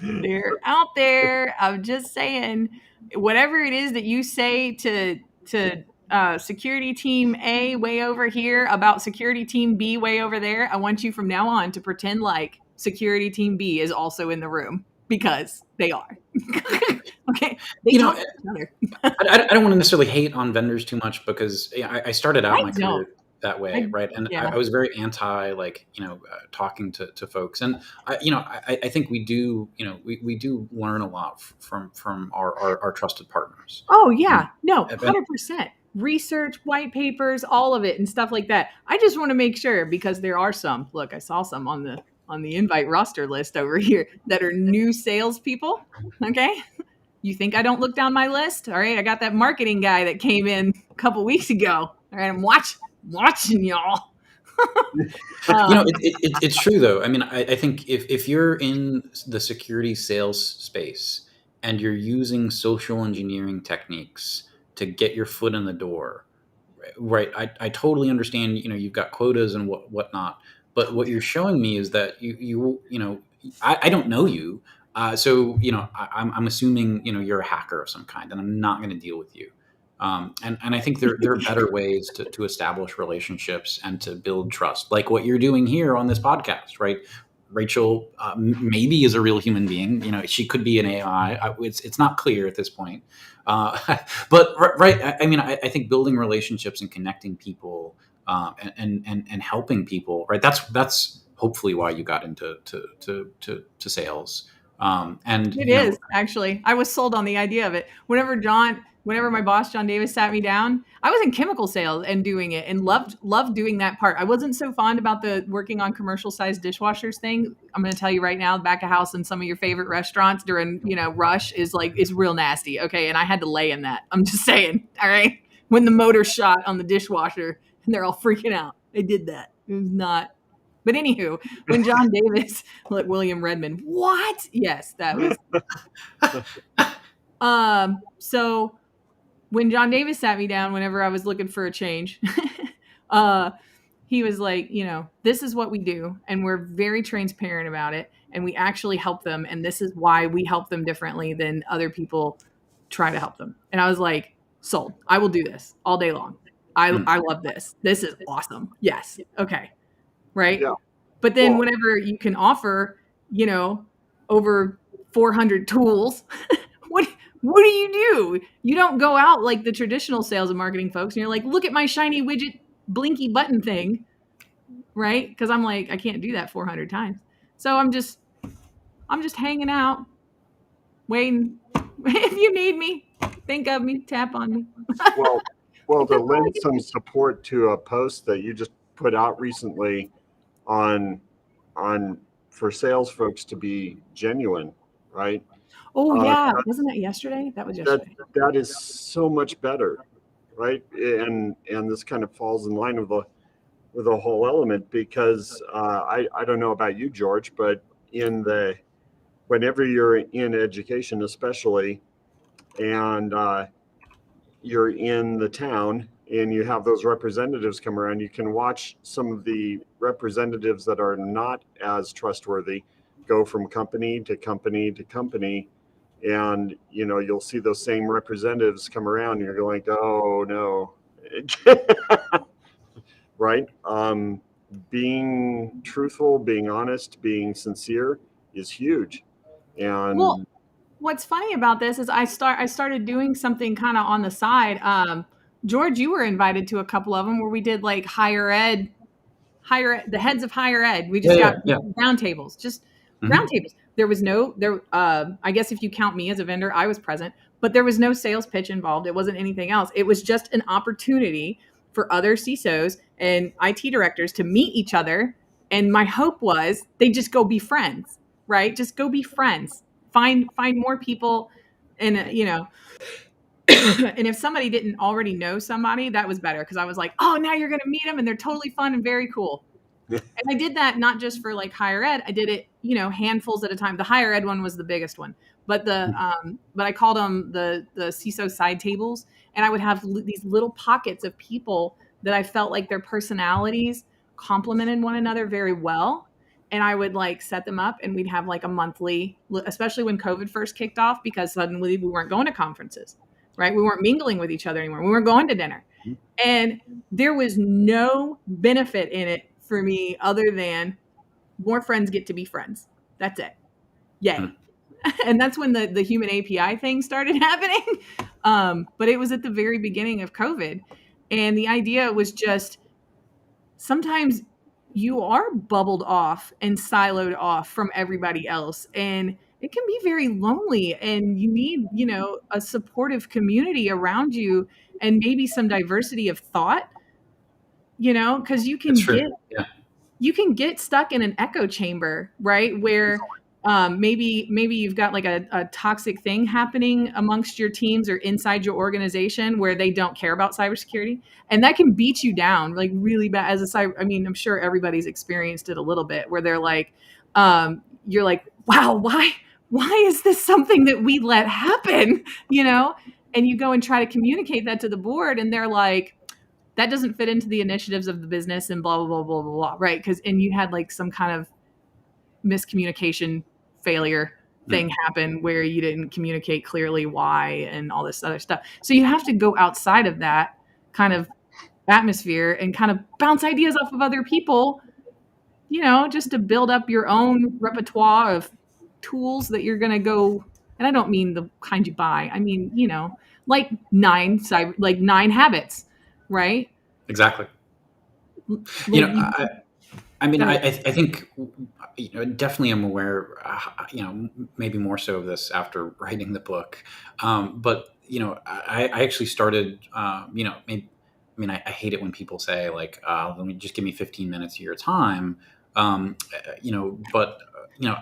S1: They're out there. I'm just saying, whatever it is that you say to security team A way over here about security team B way over there, I want you from now on to pretend like security team B is also in the room, because they are. Okay. They talk to each other.
S2: I don't want to necessarily hate on vendors too much, because I started out my career that way, right? And I was very anti, like, talking to folks. And I think we do, we do learn a lot from our trusted partners.
S1: Oh yeah, no, 100%. Research, white papers, all of it, and stuff like that. I just want to make sure, because there are some. Look, I saw some on the invite roster list over here that are new salespeople. Okay, you think I don't look down my list? All right, I got that marketing guy that came in a couple weeks ago. All right, I'm watching y'all.
S2: It's true though. I mean, I think if you're in the security sales space and you're using social engineering techniques to get your foot in the door, right? I totally understand. You've got quotas and whatnot, but what you're showing me is that I don't know you, so I'm assuming you're a hacker of some kind, and I'm not going to deal with you. And I think there are better ways to establish relationships and to build trust, like what you're doing here on this podcast, right? Rachel maybe is a real human being. She could be an AI. It's not clear at this point. But right, I mean, I think building relationships and connecting people and helping people, right? That's hopefully why you got into to sales. And
S1: it is actually. I was sold on the idea of it. Whenever my boss, John Davis, sat me down, I was in chemical sales and doing it and loved doing that part. I wasn't so fond about the working on commercial sized dishwashers thing. I'm going to tell you right now, back of house in some of your favorite restaurants during, rush is real nasty. Okay. And I had to lay in that. I'm just saying. All right. When the motor shot on the dishwasher and they're all freaking out, I did that. It was not. But anywho, when John Davis, like William Redmond, what? Yes, that was. So when John Davis sat me down, whenever I was looking for a change, he was like, this is what we do. And we're very transparent about it. And we actually help them. And this is why we help them differently than other people try to help them. And I was like, sold. I will do this all day long. I love this. This is awesome. Yes. Okay. Right. Yeah. But then whenever you can offer, over 400 tools, what do you do? You don't go out like the traditional sales and marketing folks and you're like, look at my shiny widget blinky button thing. Right. Because I'm like, I can't do that 400 times. So I'm just hanging out, waiting. If you need me, Think of me, tap on me.
S3: Well, to lend some support to a post that you just put out recently on for sales folks to be genuine, right?
S1: Oh yeah, wasn't that yesterday? That was yesterday.
S3: That is so much better, right? And this kind of falls in line with the whole element, because I don't know about you, George, but whenever you're in education, especially, and you're in the town and you have those representatives come around, you can watch some of the representatives that are not as trustworthy go from company to company to company. And, you'll see those same representatives come around and you're going, oh no. Right? Being truthful, being honest, being sincere is huge. And
S1: well, what's funny about this is I started doing something kind of on the side. George, you were invited to a couple of them where we did like the heads of higher ed. We just got roundtables, just roundtables. There was I guess if you count me as a vendor, I was present, but there was no sales pitch involved. It wasn't anything else. It was just an opportunity for other CISOs and IT directors to meet each other. And my hope was they just go be friends, right? Just go be friends. Find more people, and and if somebody didn't already know somebody, that was better, because I was like, oh, now you're going to meet them and they're totally fun and very cool. And I did that not just for like higher ed. I did it, handfuls at a time. The higher ed one was the biggest one, but but I called them the CISO side tables, and I would have these little pockets of people that I felt like their personalities complemented one another very well. And I would like set them up, and we'd have like a monthly, especially when COVID first kicked off, because suddenly we weren't going to conferences, right? We weren't mingling with each other anymore. We weren't going to dinner. And there was no benefit in it for me other than more friends get to be friends. That's it. Yay. And that's when the human API thing started happening. But it was at the very beginning of COVID. And the idea was just, sometimes you are bubbled off and siloed off from everybody else. And it can be very lonely, and you need, a supportive community around you, and maybe some diversity of thought, because you can get stuck in an echo chamber, right? Where maybe you've got like a toxic thing happening amongst your teams or inside your organization where they don't care about cybersecurity, and that can beat you down like really bad as a cyber. I mean, I'm sure everybody's experienced it a little bit, where they're like, you're like, wow, why is this something that we let happen? And you go and try to communicate that to the board, and they're like, that doesn't fit into the initiatives of the business, and blah, blah, blah, blah, blah, blah, right? And you had like some kind of miscommunication failure thing happen where you didn't communicate clearly why, and all this other stuff. So you have to go outside of that kind of atmosphere and kind of bounce ideas off of other people, just to build up your own repertoire of tools that you're going to go. And I don't mean the kind you buy. I mean, like 9 habits, right?
S2: Exactly. I think, definitely I'm aware, maybe more so of this after writing the book. But, I actually started, I hate it when people say like, let me just give me 15 minutes of your time. But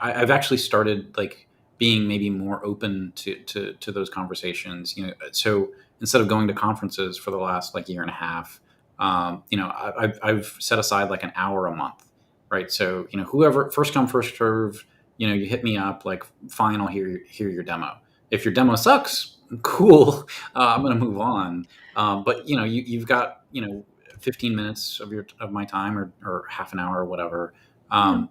S2: I've actually started like being maybe more open to those conversations, so instead of going to conferences for the last like year and a half, I've set aside like an hour a month, right? So, whoever, first come, first serve, you hit me up, like, fine, I'll hear your demo. If your demo sucks, cool, I'm going to move on. But you've got, 15 minutes of my time, or half an hour or whatever. And,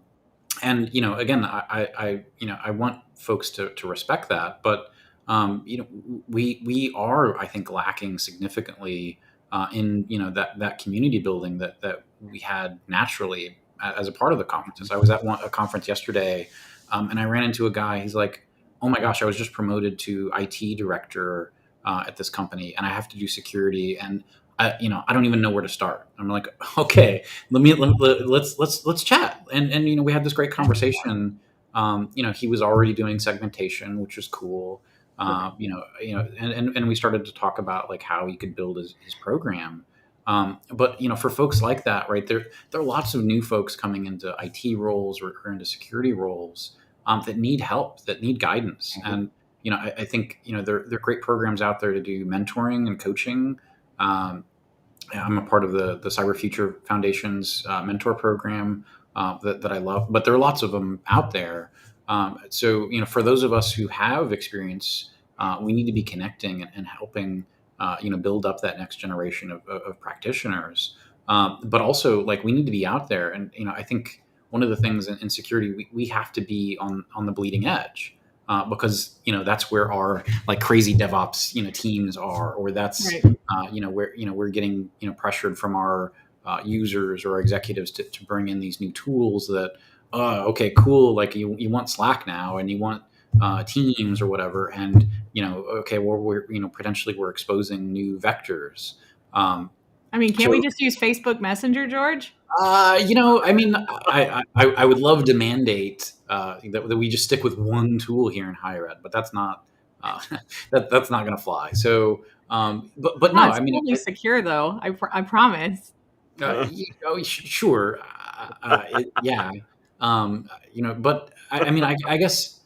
S2: again, I want folks to respect that, but, we are, I think, lacking significantly in that community building that we had naturally as a part of the conferences. I was at a conference yesterday, and I ran into a guy. He's like, "Oh my gosh, I was just promoted to IT director at this company, and I have to do security, and I don't even know where to start." I'm like, "Okay, let's chat." And we had this great conversation. He was already doing segmentation, which was cool.
S1: Okay.
S2: And we started to talk about like how he could build his program. But for folks like that, right, there are lots of new folks coming into IT roles or into security roles that need help, that need guidance. And I think there are great programs out there to do mentoring and coaching. Um, I'm a part of the Cyber Future Foundation's mentor program that I love, but there are lots of them out there. So for those of us who have experience, we need to be connecting and helping build up that next generation of practitioners. But also, like, we need to be out there, and I think one of the things in security, we have to be on the bleeding edge. Because that's where our like crazy DevOps teams are, or that's
S1: Right.
S2: where we're getting pressured from our users or executives to bring in these new tools that okay, cool, like you want Slack now and you want Teams or whatever, and okay, well, we're potentially we're exposing new vectors.
S1: I mean, can't
S2: So
S1: we just use Facebook Messenger, George?
S2: I mean, I would love to mandate that we just stick with one tool here in higher ed, but that's not that's not going to fly. So, but
S1: Oh,
S2: no,
S1: it's
S2: I mean,
S1: totally secure, though. I promise.
S2: sure, yeah, but I mean, I guess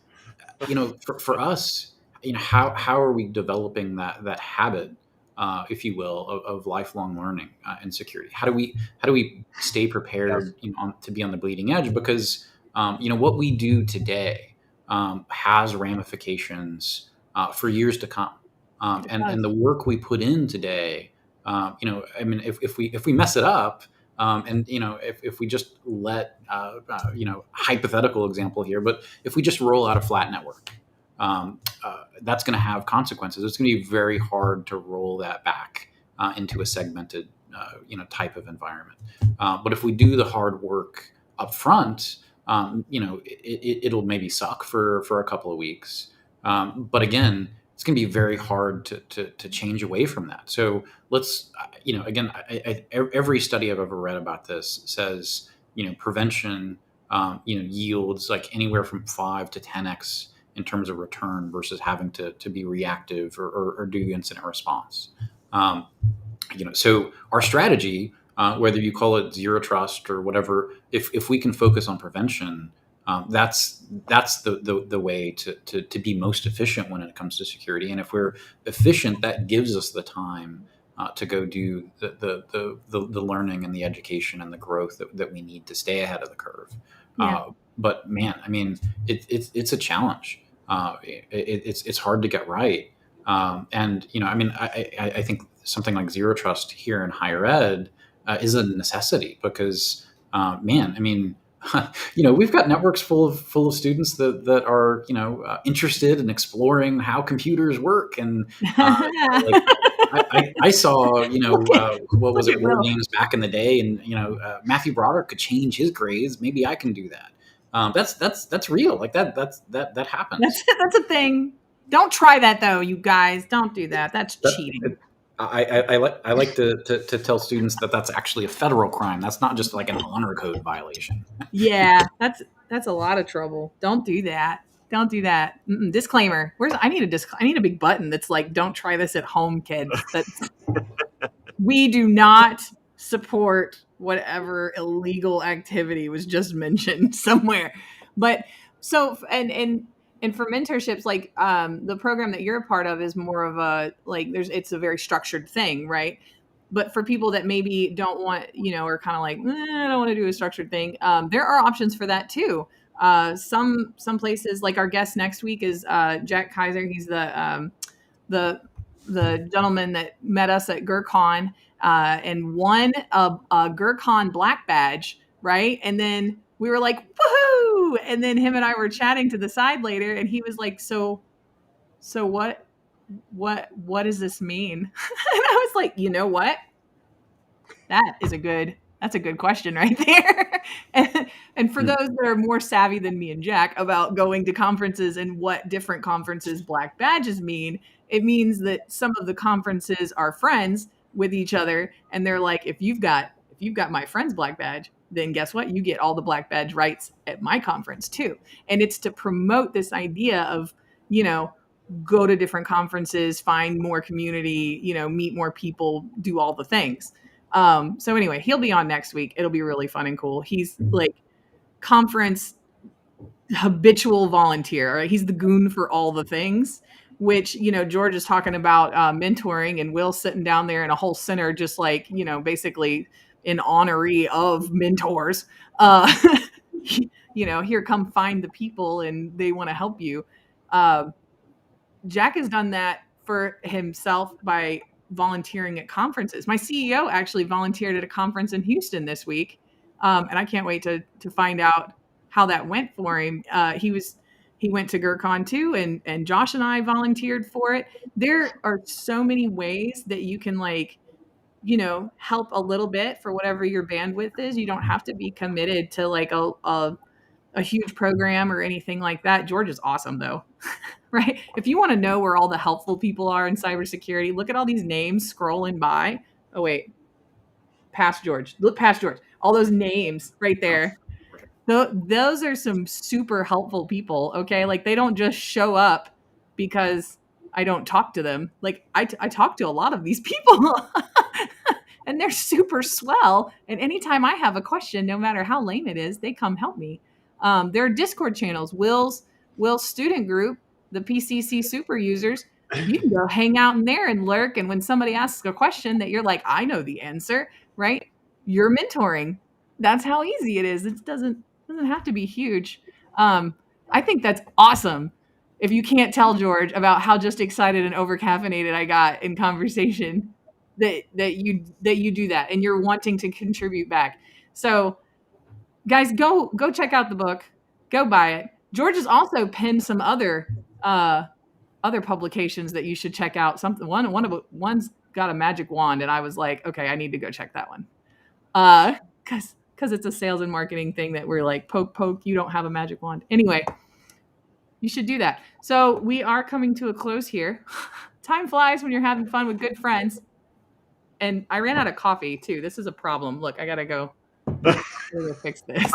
S2: for us, how are we developing that habit, if you will, of lifelong learning and security? How do we stay
S3: Yes.
S2: prepared, to be on the bleeding edge? Because what we do today has ramifications for years to come,
S1: It
S2: and
S1: does.
S2: the work we put in today, I mean, if we mess it up. And if we just let hypothetical example here, but if we just roll out a flat network, that's going to have consequences. It's going to be very hard to roll that back into a segmented, type of environment. But if we do the hard work up front, it'll maybe suck for a couple of weeks. But again, it's going to be very hard to change away from that. So let's, again, every study I've ever read about this says, prevention, yields like anywhere from 5 to 10x in terms of return versus having to be reactive or do incident response. Um, so our strategy, whether you call it zero trust or whatever, if we can focus on prevention, that's the way to be most efficient when it comes to security. And if we're efficient, that gives us the time to go do the learning and the education and the growth that we need to stay ahead of the curve.
S1: Yeah.
S2: But man, I mean, it's a challenge. It's hard to get right. And I mean, I think something like zero trust here in higher ed is a necessity because, man, I mean, we've got networks full of students that are interested in exploring how computers work, and like I saw what was
S1: Look
S2: it,
S1: at
S2: war
S1: Will.
S2: games back in the day, and Matthew Broderick could change his grades. Maybe I can do that. That's real. Like that happens.
S1: That's a thing. Don't try that though, you guys. Don't do that. That's cheating.
S2: I like to tell students that that's actually a federal crime. That's not just like an honor code violation.
S1: Yeah, that's a lot of trouble. Don't do that. Don't do that. Disclaimer. I need a big button that's like, don't try this at home, kids. That's we do not support whatever illegal activity was just mentioned somewhere. But so and for mentorships, like the program that you're a part of is more of a like it's a very structured thing, right? But for people that maybe don't want, are kind of like, I don't want to do a structured thing. There are options for that too. Some places, like our guest next week is Jack Kaiser. He's the the gentleman that met us at GERCon and won a GERCon black badge, right? And then we were like, woohoo! And then him and I were chatting to the side later, and he was like, so what does this mean? And I was like, you know what? That's a good question right there. And for
S2: Hmm.
S1: those that are more savvy than me and Jack about going to conferences and what different conferences black badges mean, it means that some of the conferences are friends with each other, and they're like, if you've got my friend's black badge, then guess what? You get all the black badge rights at my conference too. And it's to promote this idea of, you know, go to different conferences, find more community, meet more people, do all the things. So anyway, he'll be on next week. It'll be really fun and cool. He's like conference habitual volunteer. Right? He's the goon for all the things, which, George is talking about mentoring, and Will's sitting down there in a whole center, just like, basically in honoree of mentors. Here, come find the people and they want to help you. Jack has done that for himself by volunteering at conferences. My CEO actually volunteered at a conference in Houston this week. And I can't wait to find out how that went for him. He went to GERCON too, and Josh and I volunteered for it. There are so many ways that you can help a little bit for whatever your bandwidth is. You don't have to be committed to like a huge program or anything like that. George is awesome though, right? If you want to know where all the helpful people are in cybersecurity, look at all these names scrolling by. Oh wait, past George. Look past George. All those names right there. Those are some super helpful people. Okay, like they don't just show up because I don't talk to them. Like I talk to a lot of these people. And they're super swell. And anytime I have a question, no matter how lame it is, they come help me. There are Discord channels. Will's student group, the PCC super users, you can go hang out in there and lurk. And when somebody asks a question that you're like, I know the answer, right? You're mentoring. That's how easy it is. It doesn't have to be huge. I think that's awesome. If you can't tell, George, about how just excited and overcaffeinated I got in conversation, that you do that and you're wanting to contribute back. So guys, go check out the book, go buy it. George has also penned some other publications that you should check out. One's got a magic wand, and I was like, okay, I need to go check that one. Because it's a sales and marketing thing that we're like, poke, you don't have a magic wand. Anyway, you should do that. So we are coming to a close here. Time flies when you're having fun with good friends. And I ran out of coffee too. This is a problem. Look, I gotta go fix this.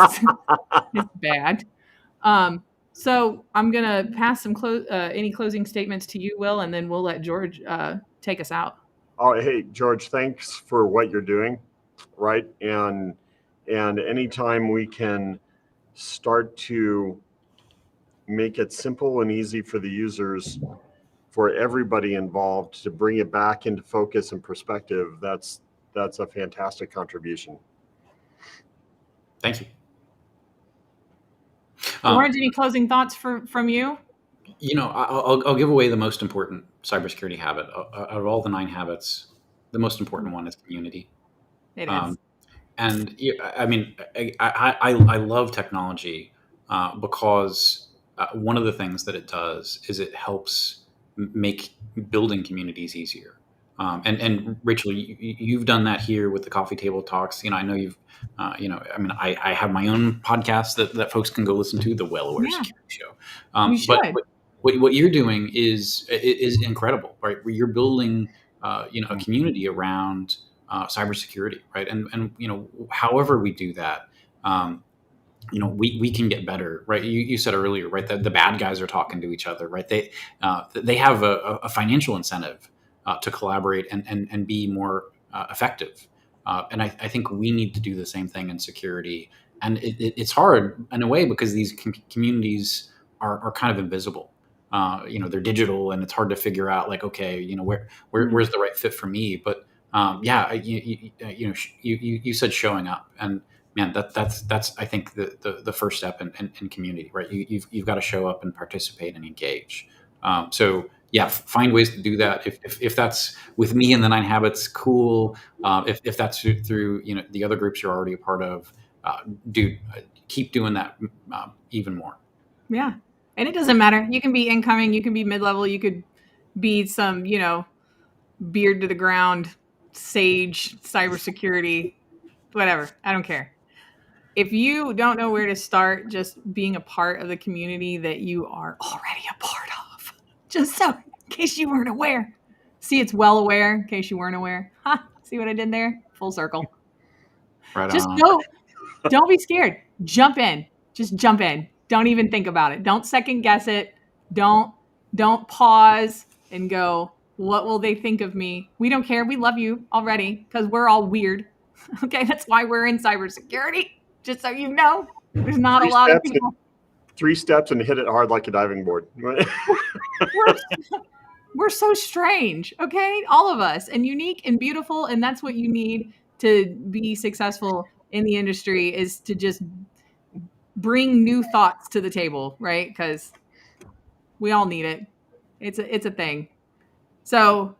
S1: It's bad. So I'm gonna pass some any closing statements to you, Will, and then we'll let George take us out.
S3: Oh, hey, George, thanks for what you're doing, right? And anytime we can start to make it simple and easy for the users, for everybody involved, to bring it back into focus and perspective, that's a fantastic contribution.
S2: Thank you.
S1: George, any closing thoughts from you?
S2: I'll give away the most important cybersecurity habit. Out of all the 9 habits, the most important one is community.
S1: It is.
S2: And I mean, I love technology because one of the things that it does is it helps make building communities easier. And Rachel, you've done that here with the coffee table talks. I know you've, I have my own podcast that folks can go listen to, the Well Aware Security Show.
S1: You should.
S2: But what you're doing is incredible, right? Where you're building, a community around cybersecurity, right? And however we do that, we can get better, right? You said earlier, right, that the bad guys are talking to each other, right? They have a financial incentive to collaborate and be more effective. And I think we need to do the same thing in security. And it's hard in a way because these communities are kind of invisible. They're digital, and it's hard to figure out, like, okay, where's the right fit for me? But you said showing up, and man, that's I think the first step in community, right? You've got to show up and participate and engage. So yeah, find ways to do that. If that's with me and the 9 habits, cool. If that's through the other groups you're already a part of, keep doing that even more.
S1: Yeah, and it doesn't matter. You can be incoming, you can be mid-level, you could be some beard to the ground sage cybersecurity, whatever. I don't care. If you don't know where to start, just being a part of the community that you are already a part of, just so in case you weren't aware. See, it's Well Aware, in case you weren't aware. See what I did there? Full circle.
S2: Right
S1: just
S2: on.
S1: go. Don't be scared. Jump in. Just jump in. Don't even think about it. Don't second guess it. Don't Don't pause and go, what will they think of me? We don't care. We love you already because we're all weird. Okay, that's why we're in cybersecurity. Just so you know, there's not a lot of people.
S3: 3 steps and hit it hard like a diving board.
S1: We're so strange, okay? All of us, and unique and beautiful, and that's what you need to be successful in the industry, is to just bring new thoughts to the table, right? Because we all need it. It's a thing. So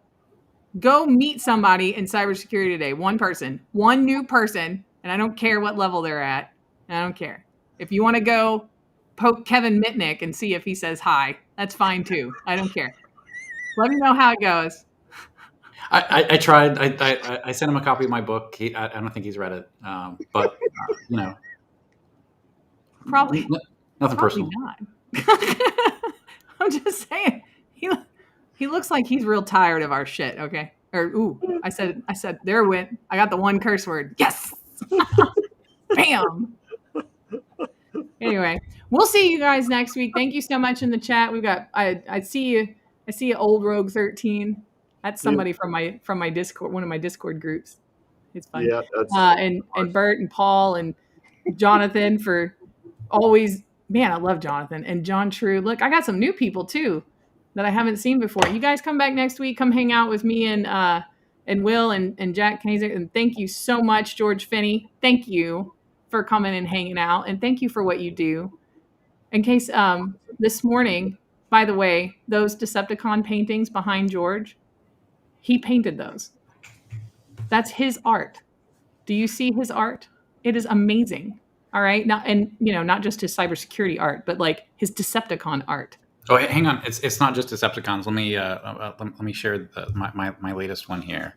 S1: go meet somebody in cybersecurity today. One person, one new person, and I don't care what level they're at. I don't care. If you want to go poke Kevin Mitnick and see if he says hi, that's fine too. I don't care. Let me know how it goes.
S2: I tried. I sent him a copy of my book. I don't think he's read it, but
S1: probably
S2: nothing personal.
S1: Not. I'm just saying, he looks like he's real tired of our shit. Okay, or I said there it went. I got the one curse word. Yes, bam. Anyway, we'll see you guys next week. Thank you so much in the chat. We've got I see you. I see you, Old Rogue 13. That's somebody from my Discord, one of my Discord groups. It's fun. Yeah, that's and Bert and Paul and Jonathan for always. Man, I love Jonathan and John True. Look, I got some new people too that I haven't seen before. You guys come back next week. Come hang out with me and Will and Jack Kaiser. And thank you so much, George Finney. Thank you for coming and hanging out, and thank you for what you do. In case this morning, by the way, those Decepticon paintings behind George, he painted those. That's his art. Do you see his art? It is amazing. All right. Not just his cybersecurity art, but like his Decepticon art.
S2: Oh, hang on. It's not just Decepticons. Let me share my latest one here.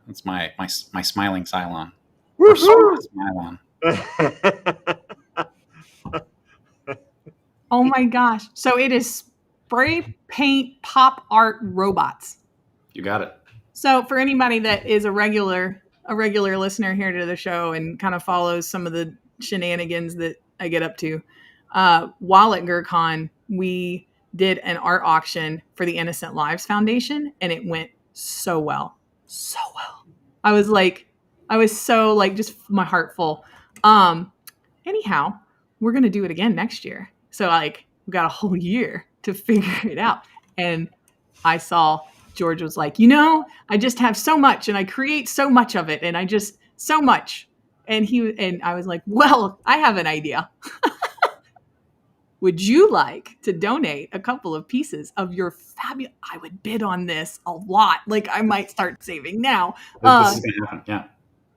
S2: It's my smiling Cylon. Or Cylon.
S1: Oh my gosh. So it is spray paint pop art robots.
S2: You got it.
S1: So for anybody that is a regular listener here to the show and kind of follows some of the shenanigans that I get up to, while at GERCON, we did an art auction for the Innocent Lives Foundation, and it went so well. So well. I was so like, just my heart full. Anyhow, we're going to do it again next year. So like, we've got a whole year to figure it out. And I saw George was like, I just have so much and I create so much of it. And I just, so much. And I was like, well, I have an idea. Would you like to donate a couple of pieces of your fabulous, I would bid on this a lot. Like I might start saving now.
S2: This is going to happen. Yeah.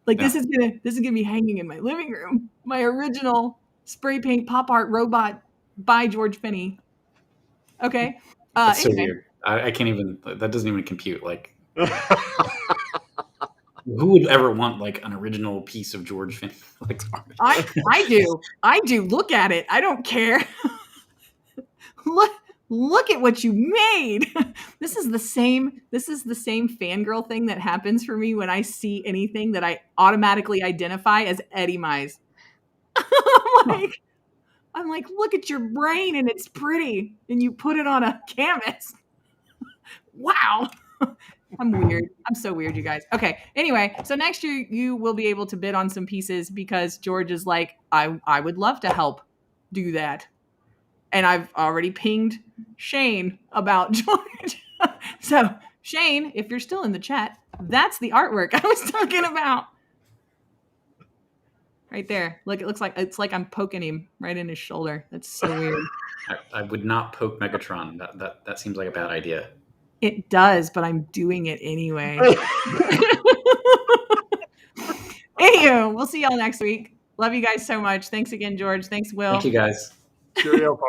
S1: Like this is going to be hanging in my living room. My original spray paint pop art robot by George Finney. Okay.
S2: That's so weird. I can't even, that doesn't even compute. Like, who would ever want like an original piece of George Finney? Like,
S1: I do. Look at it. I don't care. Look at what you made. This is the same fangirl thing that happens for me when I see anything that I automatically identify as Eddie Mize. I'm like, look at your brain and it's pretty. And you put it on a canvas. Wow. I'm weird. I'm so weird, you guys. Okay. Anyway, so next year you will be able to bid on some pieces because George is like, I would love to help do that. And I've already pinged Shane about George. So Shane, if you're still in the chat, that's the artwork I was talking about. Right there. Look, it's like I'm poking him right in his shoulder. That's so weird.
S2: I would not poke Megatron. That seems like a bad idea.
S1: It does, but I'm doing it anyway. Anywho, we'll see y'all next week. Love you guys so much. Thanks again, George. Thanks, Will.
S2: Thank you guys.
S3: Cheerio.